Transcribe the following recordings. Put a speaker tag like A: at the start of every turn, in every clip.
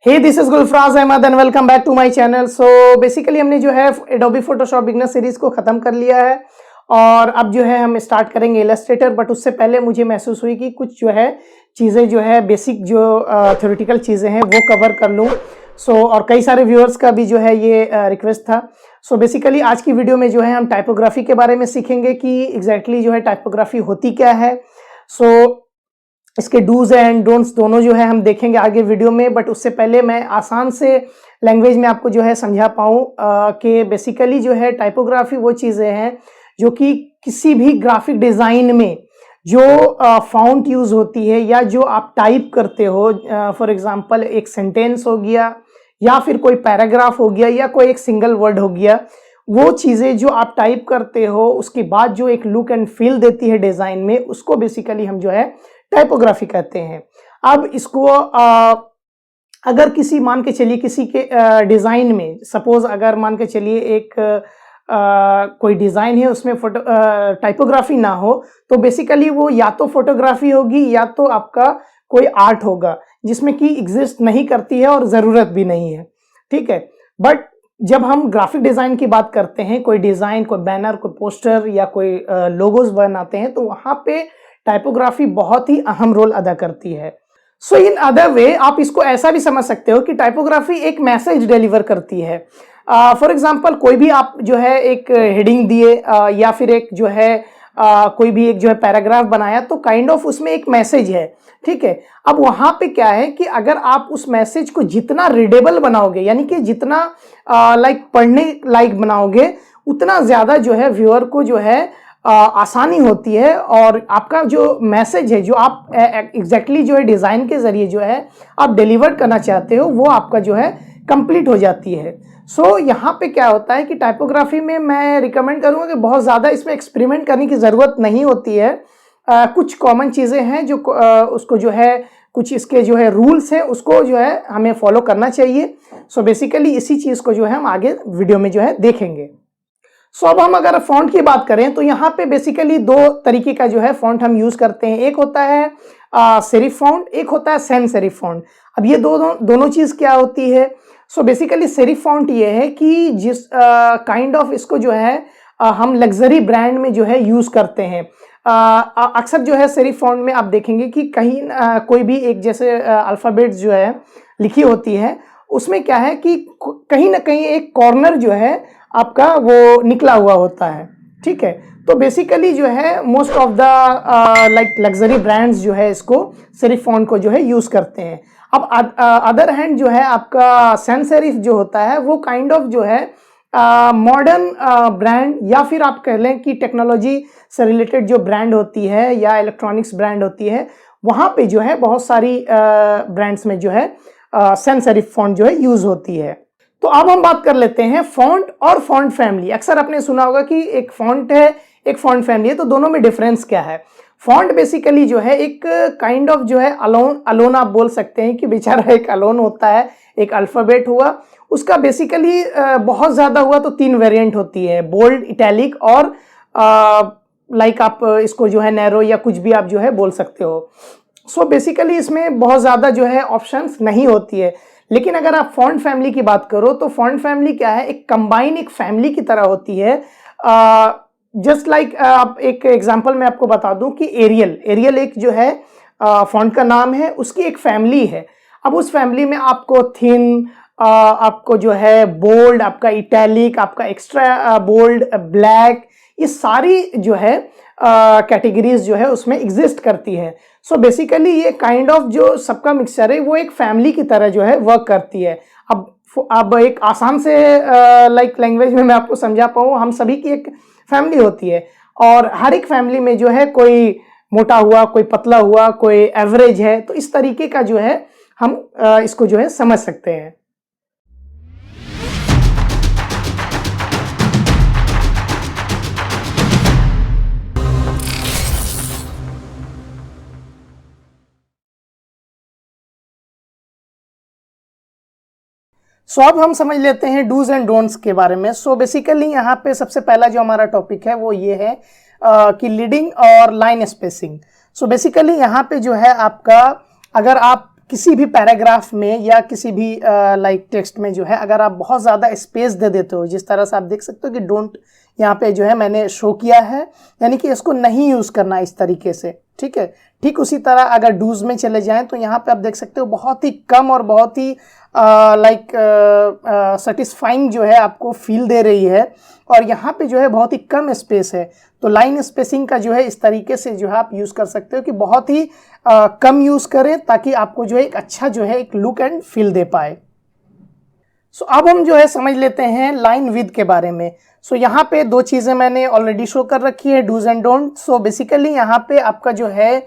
A: Hey this is Gulfaraz Ahmed and welcome back to my channel. So basically हमने जो है Adobe Photoshop beginner series को ख़त्म कर लिया है और अब जो है हम स्टार्ट करेंगे इलस्ट्रेटर। बट उससे पहले मुझे महसूस हुई कि कुछ जो है चीज़ें जो है बेसिक जो थ्योरेटिकल चीज़ें हैं वो कवर कर लूँ। और कई सारे व्यूअर्स का भी जो है ये रिक्वेस्ट था। बेसिकली आज की वीडियो में जो है हम टाइपोग्राफी के बारे में सीखेंगे कि एग्जैक्टली जो है टाइपोग्राफी होती क्या है। इसके डूज एंड डोंट्स दोनों जो है हम देखेंगे आगे वीडियो में। बट उससे पहले मैं आसान से लैंग्वेज में आपको जो है समझा पाऊँ कि बेसिकली जो है टाइपोग्राफी वो चीज़ें हैं जो कि किसी भी ग्राफिक डिज़ाइन में जो फॉन्ट यूज़ होती है या जो आप टाइप करते हो, फॉर एग्जांपल एक सेंटेंस हो गया या फिर कोई पैराग्राफ हो गया या कोई एक सिंगल वर्ड हो गया, वो चीज़ें जो आप टाइप करते हो उसके बाद जो एक लुक एंड फील देती है डिज़ाइन में, उसको बेसिकली हम जो है टाइपोग्राफी कहते हैं। अब इसको अगर किसी मान के चलिए किसी के डिज़ाइन में, सपोज अगर मान के चलिए एक कोई डिज़ाइन है उसमें फोटो टाइपोग्राफी ना हो, तो बेसिकली वो या तो फोटोग्राफी होगी या तो आपका कोई आर्ट होगा जिसमें कि एग्जिस्ट नहीं करती है और ज़रूरत भी नहीं है, ठीक है। बट जब हम ग्राफिक डिज़ाइन की बात करते हैं, कोई डिज़ाइन, कोई बैनर, कोई पोस्टर या कोई लोगोज बनाते हैं, तो वहाँ पे टाइपोग्राफी बहुत ही अहम रोल अदा करती है। इन अदर वे आप इसको ऐसा भी समझ सकते हो कि टाइपोग्राफी एक मैसेज डिलीवर करती है। फॉर एग्जांपल कोई भी आप जो है एक हेडिंग दिए या फिर एक जो है कोई भी एक जो है पैराग्राफ बनाया, तो काइंड ऑफ उसमें एक मैसेज है, ठीक है। अब वहाँ पे क्या है कि अगर आप उस मैसेज को जितना रीडेबल बनाओगे, यानी कि जितना पढ़ने लायक बनाओगे, उतना ज़्यादा जो है व्यूअर को जो है आसानी होती है और आपका जो मैसेज है जो आप एग्जैक्टली जो है डिज़ाइन के ज़रिए जो है आप डिलीवर करना चाहते हो, वो आपका जो है कंप्लीट हो जाती है। यहाँ पे क्या होता है कि टाइपोग्राफी में मैं रिकमेंड करूँगा कि बहुत ज़्यादा इसमें एक्सपेरिमेंट करने की ज़रूरत नहीं होती है। कुछ कॉमन चीज़ें हैं जो उसको जो है कुछ इसके जो है रूल्स हैं उसको जो है हमें फॉलो करना चाहिए। बेसिकली इसी चीज़ को जो है हम आगे वीडियो में जो है देखेंगे। अब हम अगर फ़ॉन्ट की बात करें तो यहाँ पे बेसिकली दो तरीके का जो है फ़ॉन्ट हम यूज़ करते हैं। एक होता है सेरिफ फ़ॉन्ट, एक होता है सैन सेरिफ फ़ॉन्ट। अब ये दोनों चीज़ क्या होती है? बेसिकली सेरिफ फ़ॉन्ट ये है कि जिस काइंड ऑफ इसको जो है हम लग्जरी ब्रांड में जो है यूज़ करते हैं। अक्सर जो है सेरिफ फ़ॉन्ट में आप देखेंगे कि कहीं कोई भी एक जैसे अल्फ़ाबेट्स जो है लिखी होती है, उसमें क्या है कि कहीं ना कहीं एक कॉर्नर जो है आपका वो निकला हुआ होता है, ठीक है। तो बेसिकली जो है most of the luxury brands जो है इसको सेरिफ फ़ॉन्ट को जो है यूज़ करते हैं। अब अदर हैंड जो है आपका सैन सेरिफ जो होता है वो काइंड ऑफ जो है मॉडर्न ब्रांड या फिर आप कह लें कि टेक्नोलॉजी से रिलेटेड जो ब्रांड होती है या इलेक्ट्रॉनिक्स ब्रांड होती है, वहाँ पे जो है बहुत सारी ब्रांड्स में जो है सैन सेरिफ फ़ॉन्ट जो है यूज़ होती है। तो अब हम बात कर लेते हैं फ़ॉन्ट और फ़ॉन्ट फैमिली। अक्सर आपने सुना होगा कि एक फ़ॉन्ट है, एक फ़ॉन्ट फैमिली है, तो दोनों में डिफरेंस क्या है? फ़ॉन्ट बेसिकली जो है एक काइंड ऑफ जो है अलोन आप बोल सकते हैं कि बेचारा एक अलोन होता है, एक अल्फ़ाबेट हुआ, उसका बेसिकली बहुत ज़्यादा हुआ तो 3 वेरिएंट होती है, बोल्ड, इटैलिक और आप इसको जो है नैरो या कुछ भी आप जो है बोल सकते हो। बेसिकली इसमें बहुत ज़्यादा जो है ऑप्शंस नहीं होती है। लेकिन अगर आप फ़ॉन्ट फैमिली की बात करो तो फ़ॉन्ट फैमिली क्या है, एक कंबाइन एक फैमिली की तरह होती है। जस्ट आप एक एग्जांपल मैं आपको बता दूं कि एरियल एक जो है फ़ॉन्ट का नाम है, उसकी एक फैमिली है। अब उस फैमिली में आपको थिन, आपको जो है बोल्ड, आपका इटैलिक, आपका एक्स्ट्रा बोल्ड, ब्लैक, ये सारी जो है कैटेगरीज जो है उसमें एग्जिस्ट करती है। बेसिकली ये काइंड ऑफ जो सबका मिक्सचर है वो एक फैमिली की तरह जो है वर्क करती है। अब एक आसान से लैंग्वेज में मैं आपको समझा पाऊँ, हम सभी की एक फैमिली होती है और हर एक फैमिली में जो है कोई मोटा हुआ, कोई पतला हुआ, कोई एवरेज है, तो इस तरीके का जो है हम इसको जो है समझ सकते हैं। अब हम समझ लेते हैं डूज एंड डोंट्स के बारे में। बेसिकली यहाँ पे सबसे पहला जो हमारा टॉपिक है वो ये है कि लीडिंग और लाइन स्पेसिंग। बेसिकली यहाँ पे जो है आपका, अगर आप किसी भी पैराग्राफ में या किसी भी लाइक टेक्स्ट में जो है अगर आप बहुत ज़्यादा स्पेस दे देते हो, जिस तरह से आप देख सकते हो कि डोंट यहाँ पे जो है मैंने शो किया है, यानी कि इसको नहीं यूज़ करना इस तरीके से, ठीक है। ठीक उसी तरह अगर डूज में चले जाएं तो यहाँ पे आप देख सकते हो बहुत ही कम और बहुत ही लाइक सेटिस्फाइंग जो है आपको फील दे रही है, और यहाँ पे जो है बहुत ही कम स्पेस है। तो लाइन स्पेसिंग का जो है इस तरीके से जो है आप यूज़ कर सकते हो कि बहुत ही कम यूज़ करें ताकि आपको जो है एक अच्छा जो है एक लुक एंड फील दे पाए। सो अब हम जो है समझ लेते हैं लाइन विद के बारे में। सो यहाँ पे दो चीज़ें मैंने ऑलरेडी शो कर रखी है, do's and don't. So basically यहाँ पे आपका जो है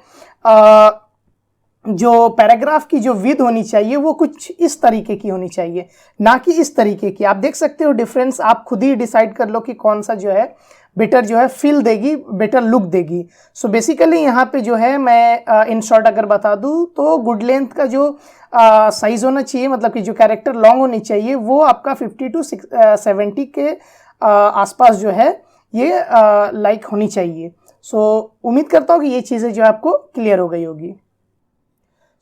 A: जो पैराग्राफ की जो विद होनी चाहिए वो कुछ इस तरीके की होनी चाहिए, ना कि इस तरीके की। आप देख सकते हो डिफरेंस, आप खुद ही डिसाइड कर लो कि कौन सा जो है बेटर जो है फील देगी, बेटर लुक देगी। सो बेसिकली यहाँ पे जो है मैं इन शॉर्ट अगर बता दूँ तो गुड लेंथ का जो साइज़ होना चाहिए, मतलब कि जो कैरेक्टर लॉन्ग होनी चाहिए, वो आपका 50 to 70 के आसपास जो है ये लाइक होनी चाहिए। सो उम्मीद करता हूँ कि ये चीज़ें जो आपको क्लियर हो गई होगी।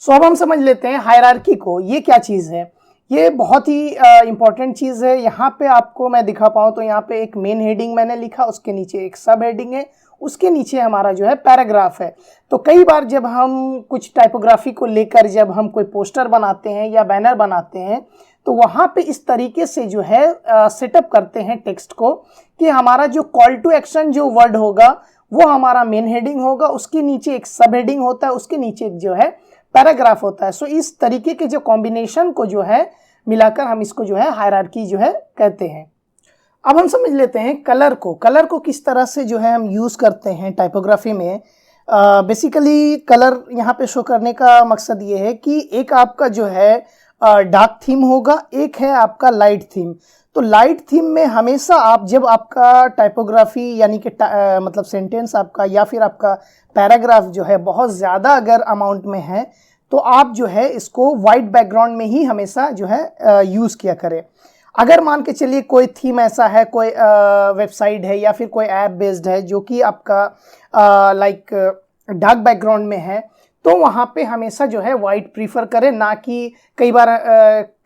A: सो अब हम समझ लेते हैं हायरार्की को। ये क्या चीज़ है? ये बहुत ही इम्पॉर्टेंट चीज़ है। यहाँ पे आपको मैं दिखा पाऊँ तो यहाँ पे एक मेन हेडिंग मैंने लिखा, उसके नीचे एक सब हेडिंग है, उसके नीचे हमारा जो है पैराग्राफ है। तो कई बार जब हम कुछ टाइपोग्राफी को लेकर जब हम कोई पोस्टर बनाते हैं या बैनर बनाते हैं तो वहाँ पे इस तरीके से जो है सेटअप करते हैं टेक्स्ट को कि हमारा जो कॉल टू एक्शन जो वर्ड होगा वो हमारा मेन हेडिंग होगा, उसके नीचे एक सब हेडिंग होता है, उसके नीचे एक जो है पैराग्राफ होता है। सो इस तरीके के जो कॉम्बिनेशन को जो है मिलाकर हम इसको जो है हायरार्की जो है कहते हैं। अब हम समझ लेते हैं कलर को। कलर को किस तरह से जो है हम यूज़ करते हैं टाइपोग्राफी में। बेसिकली कलर यहाँ पे शो करने का मकसद ये है कि एक आपका जो है डार्क थीम होगा, एक है आपका लाइट थीम। तो लाइट थीम में हमेशा आप जब आपका टाइपोग्राफी यानी कि मतलब सेंटेंस आपका या फिर आपका पैराग्राफ जो है बहुत ज़्यादा अगर अमाउंट में है तो आप जो है इसको वाइट बैकग्राउंड में ही हमेशा जो है यूज़ किया करें। अगर मान के चलिए कोई थीम ऐसा है, कोई वेबसाइट है या फिर कोई ऐप बेस्ड है जो कि आपका लाइक डार्क बैकग्राउंड में है, तो वहाँ पे हमेशा जो है वाइट प्रीफर करें, ना कि कई बार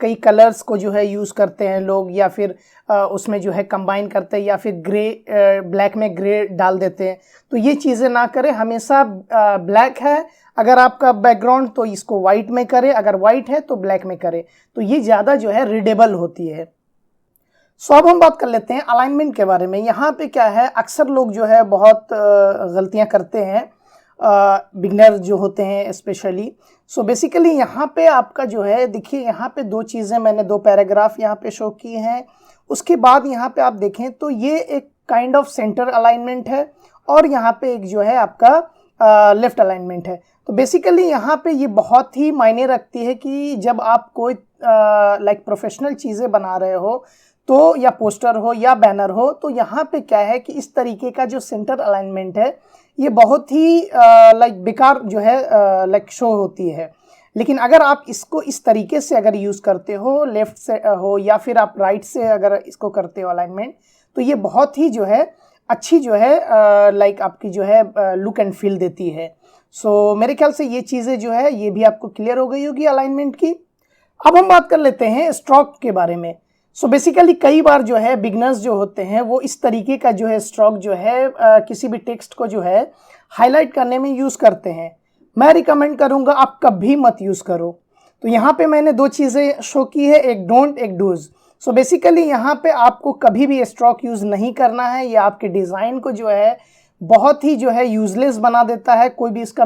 A: कई कलर्स को जो है यूज़ करते हैं लोग या फिर उसमें जो है कंबाइन करते हैं या फिर ग्रे ब्लैक में ग्रे डाल देते हैं। तो ये चीज़ें ना करें, हमेशा ब्लैक है अगर आपका बैकग्राउंड तो इसको वाइट में करें, अगर वाइट है तो ब्लैक में करें, तो ये ज़्यादा जो है रीडेबल होती है। सो अब हम बात कर लेते हैं अलाइनमेंट के बारे में। यहाँ पे क्या है, अक्सर लोग जो है बहुत गलतियाँ करते हैं, बिगनर जो होते हैं स्पेशली। सो बेसिकली यहाँ पे आपका जो है देखिए, यहाँ पे दो चीज़ें मैंने दो पैराग्राफ यहाँ पे शो की हैं। उसके बाद यहाँ पे आप देखें तो ये एक काइंड ऑफ सेंटर अलाइनमेंट है और यहाँ पे एक जो है आपका लेफ्ट अलाइनमेंट है। तो बेसिकली यहाँ पे ये बहुत ही मायने रखती है कि जब आप कोई लाइक प्रोफेशनल चीज़ें बना रहे हो तो या पोस्टर हो या बैनर हो, तो यहाँ पे क्या है कि इस तरीके का जो सेंटर अलाइनमेंट है ये बहुत ही लाइक बेकार जो है लाइक शो होती है। लेकिन अगर आप इसको इस तरीके से अगर यूज़ करते हो, लेफ़्ट से हो या फिर आप राइट से अगर इसको करते हो अलाइनमेंट, तो ये बहुत ही जो है अच्छी जो है लाइक आपकी जो है लुक एंड फील देती है। सो मेरे ख्याल से ये चीज़ें जो है ये भी आपको क्लियर हो गई होगी अलाइनमेंट की। अब हम बात कर लेते हैं स्ट्रोक के बारे में। सो बेसिकली कई बार जो है बिगनर्स जो होते हैं वो इस तरीके का जो है स्ट्रोक जो है किसी भी टेक्स्ट को जो है हाईलाइट करने में यूज़ करते हैं। मैं रिकमेंड करूँगा आप कभी मत यूज़ करो। तो यहाँ पे मैंने दो चीज़ें शो की है, एक डोंट एक डूज। सो बेसिकली यहाँ पे आपको कभी भी स्ट्रोक यूज़ नहीं करना है, ये आपके डिज़ाइन को जो है बहुत ही जो है यूज़लेस बना देता है, कोई भी इसका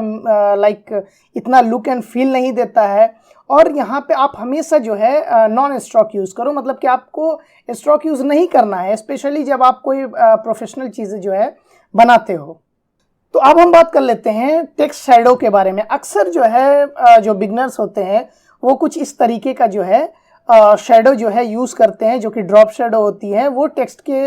A: लाइक इतना लुक एंड फील नहीं देता है। और यहाँ पे आप हमेशा जो है नॉन स्ट्रोक यूज़ करो, मतलब कि आपको स्ट्रोक यूज़ नहीं करना है, स्पेशली जब आप कोई प्रोफेशनल चीज़ें जो है बनाते हो। तो अब हम बात कर लेते हैं टेक्स्ट शैडो के बारे में। अक्सर जो है जो बिगनर्स होते हैं वो कुछ इस तरीके का जो है शैडो जो है यूज़ करते हैं, जो कि ड्रॉप शैडो होती है, वो टेक्स्ट के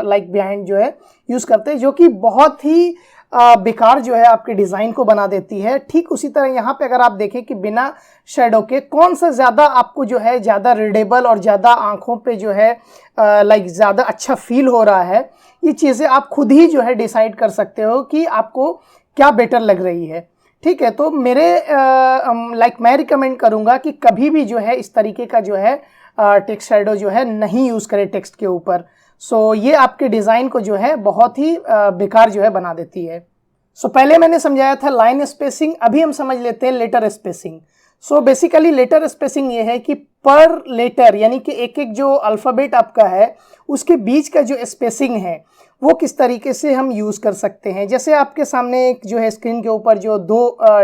A: लाइक बिहाइंड जो है यूज़ करते हैं, जो कि बहुत ही बेकार जो है आपके डिज़ाइन को बना देती है। ठीक उसी तरह यहाँ पे अगर आप देखें कि बिना शैडो के कौन सा ज़्यादा आपको जो है ज़्यादा रीडेबल और ज़्यादा आँखों पे जो है लाइक ज़्यादा अच्छा फील हो रहा है, ये चीज़ें आप खुद ही जो है डिसाइड कर सकते हो कि आपको क्या बेटर लग रही है। ठीक है, तो मेरे मैं रिकमेंड करूँगा कि कभी भी जो है इस तरीके का जो है टेक्स्ट शैडो जो है नहीं यूज़ करें टेक्स्ट के ऊपर। सो ये आपके डिज़ाइन को जो है बहुत ही बेकार जो है बना देती है। सो पहले मैंने समझाया था लाइन स्पेसिंग, अभी हम समझ लेते हैं letter spacing. So basically letter spacing ये है कि पर लेटर यानी कि एक एक जो अल्फ़ाबेट आपका है उसके बीच का जो स्पेसिंग है वो किस तरीके से हम यूज़ कर सकते हैं। जैसे आपके सामने एक जो है स्क्रीन के ऊपर जो दो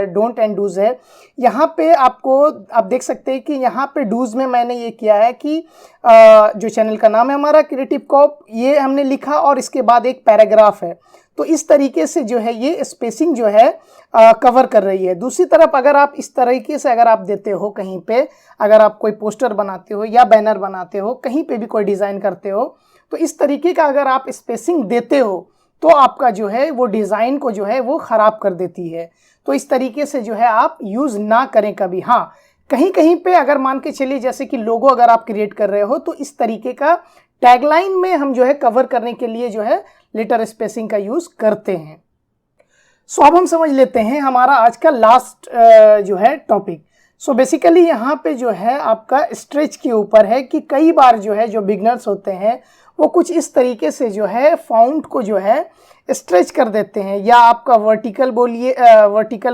A: डोंट एंड डूज़ है, यहाँ पे आपको आप देख सकते हैं कि यहाँ पे डूज़ में मैंने ये किया है कि जो चैनल का नाम है हमारा क्रिएटिव कॉप, ये हमने लिखा और इसके बाद एक पैराग्राफ है। तो इस तरीके से जो है ये स्पेसिंग जो है कवर कर रही है। दूसरी तरफ अगर आप इस तरीके से अगर आप देते हो कहीं पे, अगर आप कोई पोस्टर बनाते हो या बैनर बनाते हो, कहीं पे भी कोई डिज़ाइन करते हो, तो इस तरीके का अगर आप स्पेसिंग देते हो तो आपका जो है वो डिज़ाइन को जो है वो ख़राब कर देती है। तो इस तरीके से जो है आप यूज़ ना करें कभी। हाँ, कहीं कहीं पे अगर मान के चलिए जैसे कि लोगो अगर आप क्रिएट कर रहे हो तो इस तरीके का टैगलाइन में हम जो है कवर करने के लिए जो है लेटर स्पेसिंग का यूज़ करते हैं। सो अब हम समझ लेते हैं हमारा आज का लास्ट जो है टॉपिक। सो बेसिकली यहाँ पे जो है आपका स्ट्रेच के ऊपर है कि कई बार जो है जो बिगनर्स होते हैं वो कुछ इस तरीके से जो है फ़ॉन्ट को जो है स्ट्रेच कर देते हैं, या आपका वर्टिकल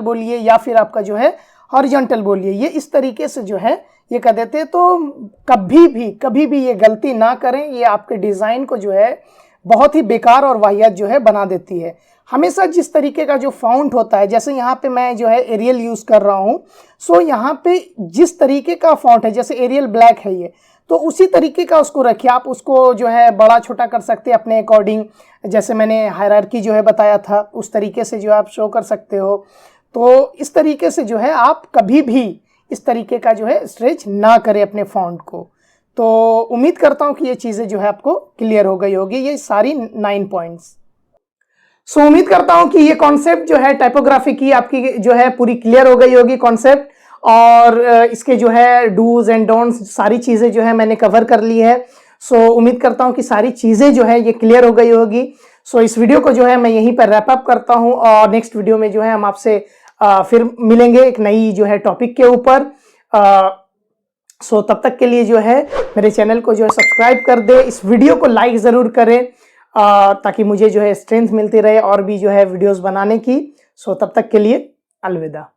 A: बोलिए या फिर आपका जो है हॉरिजॉन्टल बोलिए, ये इस तरीके से जो है ये कर देते हैं। तो कभी भी ये गलती ना करें, ये आपके डिज़ाइन को जो है बहुत ही बेकार और वाहियात जो है बना देती है। हमेशा जिस तरीके का जो फ़ॉन्ट होता है, जैसे यहाँ पे मैं जो है एरियल यूज़ कर रहा हूँ, सो यहाँ पे जिस तरीके का फ़ॉन्ट है, जैसे एरियल ब्लैक है ये, तो उसी तरीके का उसको रखिए। आप उसको जो है बड़ा छोटा कर सकते हैं अपने अकॉर्डिंग, जैसे मैंने हायरार्की जो है बताया था उस तरीके से जो है आप शो कर सकते हो। तो इस तरीके से जो है आप कभी भी इस तरीके का जो है स्ट्रेच ना करें अपने फ़ॉन्ट को। तो उम्मीद करता हूँ कि ये चीज़ें जो है आपको क्लियर हो गई होगी, ये सारी 9 पॉइंट्स। सो उम्मीद करता हूँ कि ये कॉन्सेप्ट जो है टाइपोग्राफी की आपकी जो है पूरी क्लियर हो गई होगी कॉन्सेप्ट, और इसके जो है डूज एंड डोंट्स सारी चीज़ें जो है मैंने कवर कर ली है। सो उम्मीद करता हूँ कि सारी चीज़ें जो है ये क्लियर हो गई होगी। सो इस वीडियो को जो है मैं यहीं पर रैप अप करता हूँ, और नेक्स्ट वीडियो में जो है हम आपसे फिर मिलेंगे एक नई जो है टॉपिक के ऊपर। सो तब तक के लिए जो है मेरे चैनल को जो है सब्सक्राइब कर दे, इस वीडियो को लाइक ज़रूर करें ताकि मुझे जो है स्ट्रेंथ मिलती रहे और भी जो है वीडियोस बनाने की। सो तब तक के लिए अलविदा।